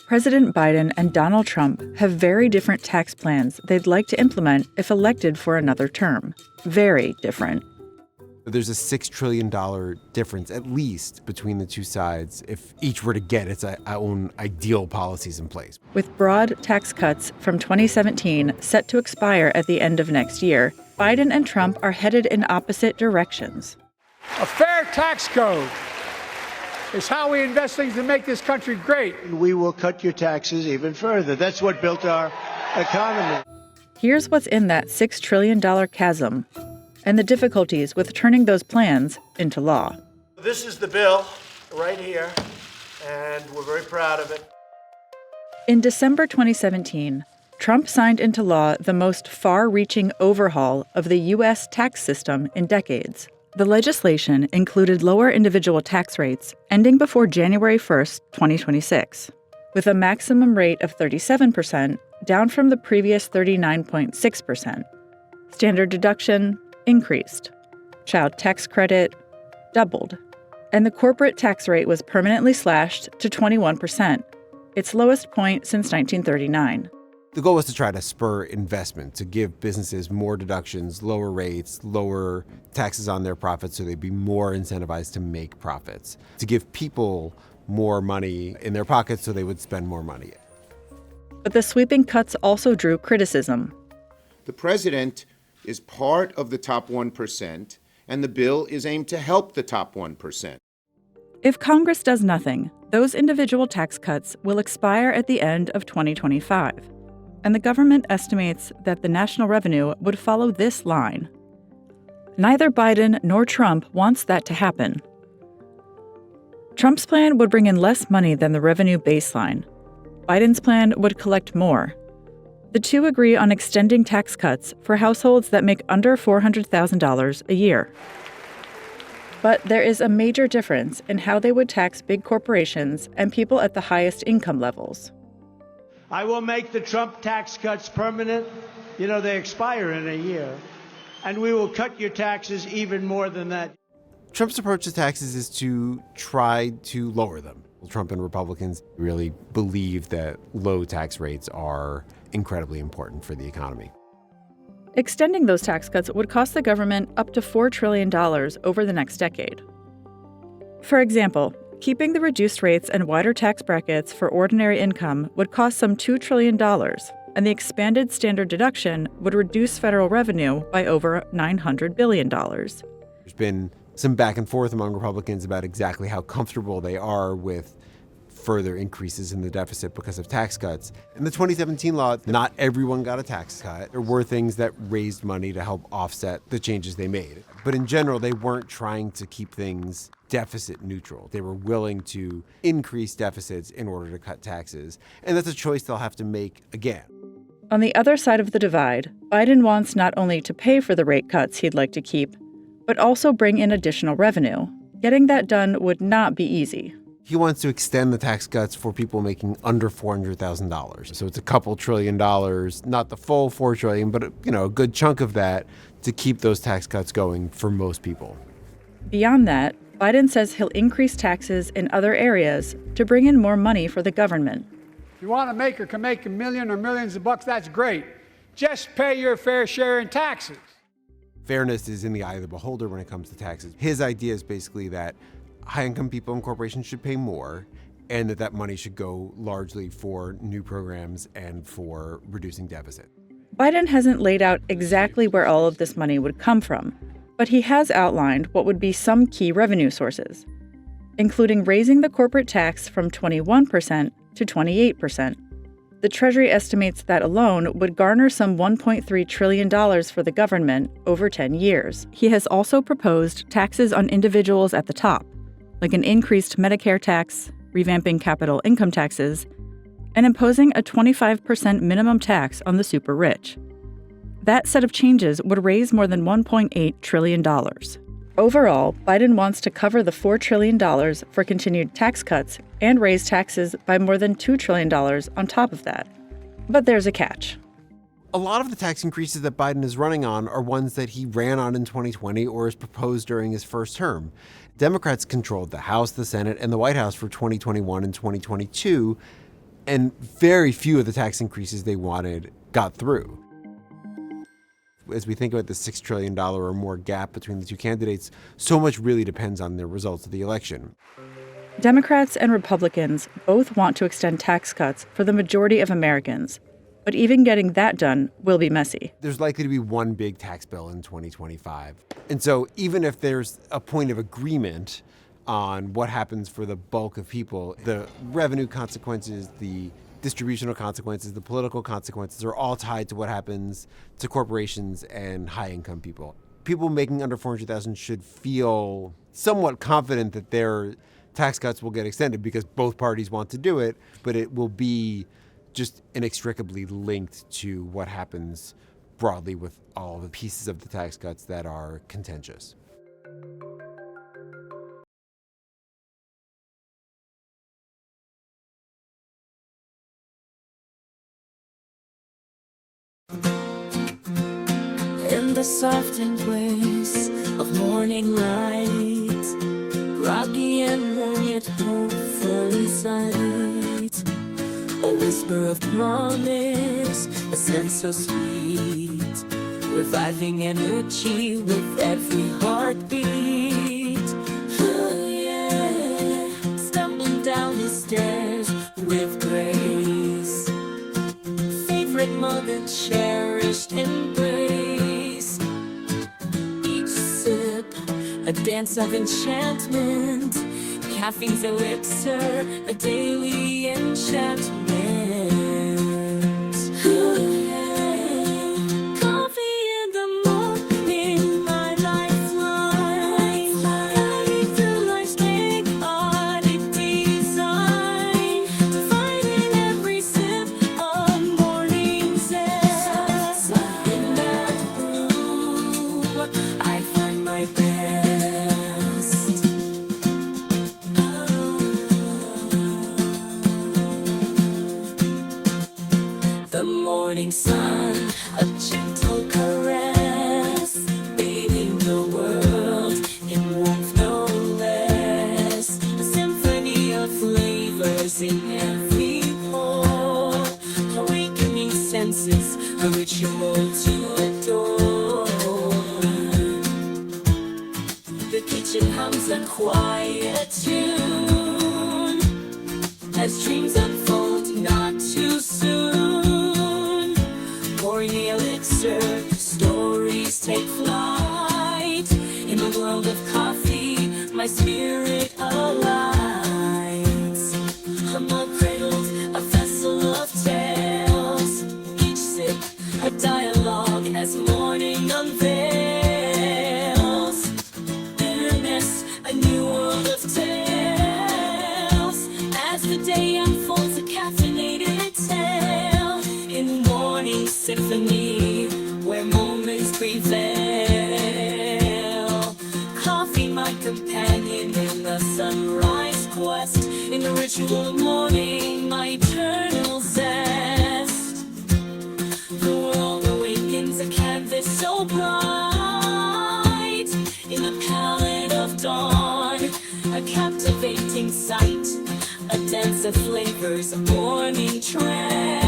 President Biden and Donald Trump have very different tax plans they'd like to implement if elected for another term. Very different. There's a $6 trillion difference, at least, between the two sides if each were to get its own ideal policies in place. With broad tax cuts from 2017 set to expire at the end of next year, Biden and Trump are headed in opposite directions. A fair tax code is how we invest things to make this country great. And we will cut your taxes even further. That's what built our economy. Here's what's in that $6 trillion chasm and the difficulties with turning those plans into law. This is the bill right here, and we're very proud of it. In December 2017, Trump signed into law the most far-reaching overhaul of the U.S. tax system in decades. The legislation included lower individual tax rates ending before January 1st, 2026, with a maximum rate of 37%, down from the previous 39.6%. Standard deduction increased. Child tax credit doubled. And the corporate tax rate was permanently slashed to 21%, its lowest point since 1939. The goal was to try to spur investment, to give businesses more deductions, lower rates, lower taxes on their profits so they'd be more incentivized to make profits, to give people more money in their pockets so they would spend more money. But the sweeping cuts also drew criticism. The president is part of the top 1%, and the bill is aimed to help the top 1%. If Congress does nothing, those individual tax cuts will expire at the end of 2025. And the government estimates that the national revenue would follow this line. Neither Biden nor Trump wants that to happen. Trump's plan would bring in less money than the revenue baseline. Biden's plan would collect more. The two agree on extending tax cuts for households that make under $400,000 a year. But there is a major difference in how they would tax big corporations and people at the highest income levels. I will make the Trump tax cuts permanent. They expire in a year. And we will cut your taxes even more than that. Trump's approach to taxes is to try to lower them. Trump and Republicans really believe that low tax rates are incredibly important for the economy. Extending those tax cuts would cost the government up to $4 trillion over the next decade. For example, keeping the reduced rates and wider tax brackets for ordinary income would cost some $2 trillion, and the expanded standard deduction would reduce federal revenue by over $900 billion. There's been some back and forth among Republicans about exactly how comfortable they are with further increases in the deficit because of tax cuts. In the 2017 law, not everyone got a tax cut. There were things that raised money to help offset the changes they made. But in general, they weren't trying to keep things deficit neutral. They were willing to increase deficits in order to cut taxes. And that's a choice they'll have to make again. On the other side of the divide, Biden wants not only to pay for the rate cuts he'd like to keep, but also bring in additional revenue. Getting that done would not be easy. He wants to extend the tax cuts for people making under $400,000. So it's a couple $1 trillion, not the full $4 trillion, but a good chunk of that to keep those tax cuts going for most people. Beyond that, Biden says he'll increase taxes in other areas to bring in more money for the government. If you want to make or can make a million or millions of bucks, that's great. Just pay your fair share in taxes. Fairness is in the eye of the beholder when it comes to taxes. His idea is basically that high-income people and corporations should pay more, and that money should go largely for new programs and for reducing deficit. Biden hasn't laid out exactly where all of this money would come from, but he has outlined what would be some key revenue sources, including raising the corporate tax from 21% to 28%. The Treasury estimates that alone would garner some $1.3 trillion for the government over 10 years. He has also proposed taxes on individuals at the top, like an increased Medicare tax, revamping capital income taxes, and imposing a 25% minimum tax on the super rich. That set of changes would raise more than $1.8 trillion. Overall, Biden wants to cover the $4 trillion for continued tax cuts and raise taxes by more than $2 trillion on top of that. But there's a catch. A lot of the tax increases that Biden is running on are ones that he ran on in 2020 or has proposed during his first term. Democrats controlled the House, the Senate, and the White House for 2021 and 2022, And very few of the tax increases they wanted got through. As we think about the $6 trillion or more gap between the two candidates, so much really depends on the results of the election. Democrats and Republicans both want to extend tax cuts for the majority of Americans, but even getting that done will be messy. There's likely to be one big tax bill in 2025. And so even if there's a point of agreement on what happens for the bulk of people, the revenue consequences, the distributional consequences, the political consequences are all tied to what happens to corporations and high-income people. People making under $400,000 should feel somewhat confident that their tax cuts will get extended because both parties want to do it, but it will be just inextricably linked to what happens broadly with all the pieces of the tax cuts that are contentious. In the soft embrace of morning light, rocky and rugged, hopefully sight, a whisper of promise, a sense so sweet, reviving energy with every heartbeat. Oh yeah, stumbling down the stairs with grace, favorite moment, cherished embrace. Each sip, a dance of enchantment, caffeine's elixir, a daily enchantment. Ooh, yeah. Coffee in the morning, my lifeline, guiding through life's chaotic design, finding every sip of morning zest. In that brew, I find my best. The morning sun, a gentle caress, bathing the world in warmth no less. A symphony of flavors in every pore, awakening senses, a ritual to adore. The kitchen hums a quiet tune as dreams unfold not too soon. Pouring the elixir, stories take flight. In the world of coffee, my spirit aligns. I'm cradled, a vessel of tales. Each sip, a dialogue as morning unveils. Bitterness, a new world of tales. As the day unfolds, a caffeinated tale in morning symphony, where moments prevail. Coffee, my companion in the sunrise quest, in the ritual of morning, my eternal zest. The world awakens, a canvas so bright, in the palette of dawn, a captivating sight, a dance of flavors, a morning trend.